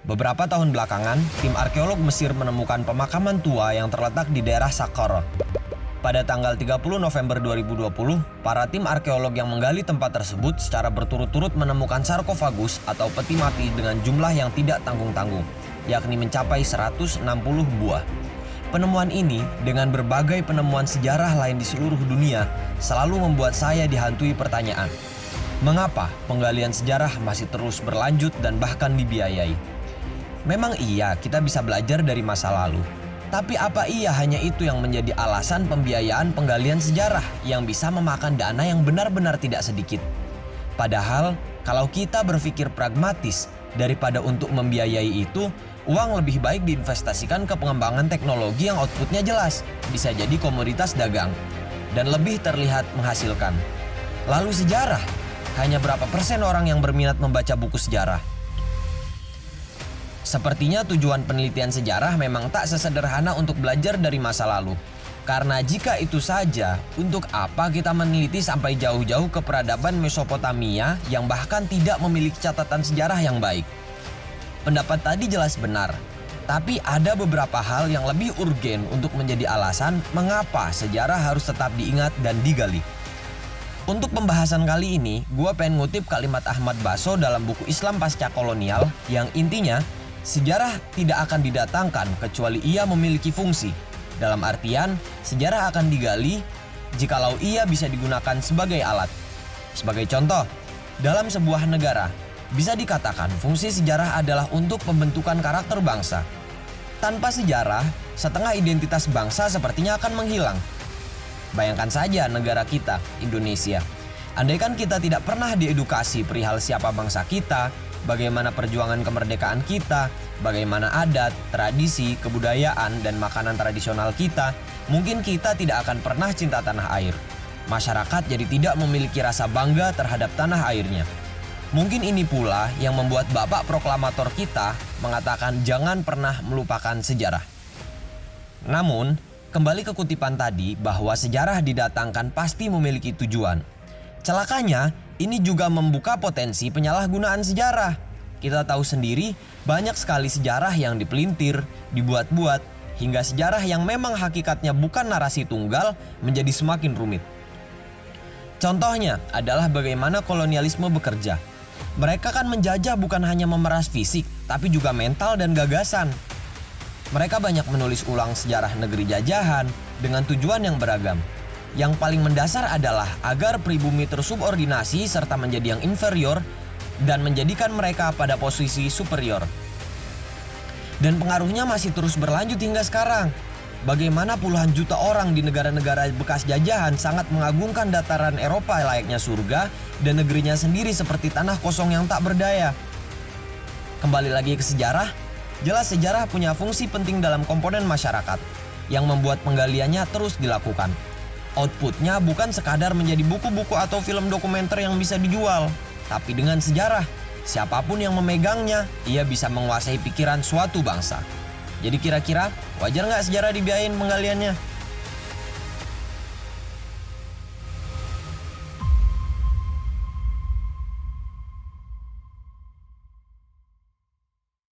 Beberapa tahun belakangan, tim arkeolog Mesir menemukan pemakaman tua yang terletak di daerah Saqqara. Pada tanggal 30 November 2020, para tim arkeolog yang menggali tempat tersebut secara berturut-turut menemukan sarkofagus atau peti mati dengan jumlah yang tidak tanggung-tanggung, yakni mencapai 160 buah. Penemuan ini, dengan berbagai penemuan sejarah lain di seluruh dunia, selalu membuat saya dihantui pertanyaan. Mengapa penggalian sejarah masih terus berlanjut dan bahkan dibiayai? Memang iya, kita bisa belajar dari masa lalu. Tapi apa iya hanya itu yang menjadi alasan pembiayaan penggalian sejarah yang bisa memakan dana yang benar-benar tidak sedikit? Padahal, kalau kita berpikir pragmatis, daripada untuk membiayai itu, uang lebih baik diinvestasikan ke pengembangan teknologi yang outputnya jelas, bisa jadi komoditas dagang, dan lebih terlihat menghasilkan. Lalu sejarah, hanya berapa persen orang yang berminat membaca buku sejarah? Sepertinya tujuan penelitian sejarah memang tak sesederhana untuk belajar dari masa lalu. Karena jika itu saja, untuk apa kita meneliti sampai jauh-jauh ke peradaban Mesopotamia yang bahkan tidak memiliki catatan sejarah yang baik? Pendapat tadi jelas benar, tapi ada beberapa hal yang lebih urgen untuk menjadi alasan mengapa sejarah harus tetap diingat dan digali. Untuk pembahasan kali ini, gue pengen ngutip kalimat Ahmad Baso dalam buku Islam Pasca Kolonial yang intinya, sejarah tidak akan didatangkan kecuali ia memiliki fungsi. Dalam artian, sejarah akan digali jikalau ia bisa digunakan sebagai alat. Sebagai contoh, dalam sebuah negara, bisa dikatakan fungsi sejarah adalah untuk pembentukan karakter bangsa. Tanpa sejarah, setengah identitas bangsa sepertinya akan menghilang. Bayangkan saja negara kita, Indonesia. Andaikan kita tidak pernah diedukasi perihal siapa bangsa kita, bagaimana perjuangan kemerdekaan kita, bagaimana adat, tradisi, kebudayaan, dan makanan tradisional kita, mungkin kita tidak akan pernah cinta tanah air. Masyarakat jadi tidak memiliki rasa bangga terhadap tanah airnya. Mungkin ini pula yang membuat Bapak Proklamator kita mengatakan jangan pernah melupakan sejarah. Namun, kembali ke kutipan tadi bahwa sejarah didatangkan pasti memiliki tujuan. Celakanya, ini juga membuka potensi penyalahgunaan sejarah. Kita tahu sendiri, banyak sekali sejarah yang dipelintir, dibuat-buat, hingga sejarah yang memang hakikatnya bukan narasi tunggal menjadi semakin rumit. Contohnya adalah bagaimana kolonialisme bekerja. Mereka kan menjajah bukan hanya memeras fisik, tapi juga mental dan gagasan. Mereka banyak menulis ulang sejarah negeri jajahan dengan tujuan yang beragam. Yang paling mendasar adalah agar pribumi tersubordinasi serta menjadi yang inferior dan menjadikan mereka pada posisi superior. Dan pengaruhnya masih terus berlanjut hingga sekarang. Bagaimana puluhan juta orang di negara-negara bekas jajahan sangat mengagungkan dataran Eropa layaknya surga dan negerinya sendiri seperti tanah kosong yang tak berdaya. Kembali lagi ke sejarah, jelas sejarah punya fungsi penting dalam komponen masyarakat yang membuat penggaliannya terus dilakukan. Outputnya bukan sekadar menjadi buku-buku atau film dokumenter yang bisa dijual, tapi dengan sejarah, siapapun yang memegangnya, ia bisa menguasai pikiran suatu bangsa. Jadi kira-kira wajar nggak sejarah dibiayain penggaliannya?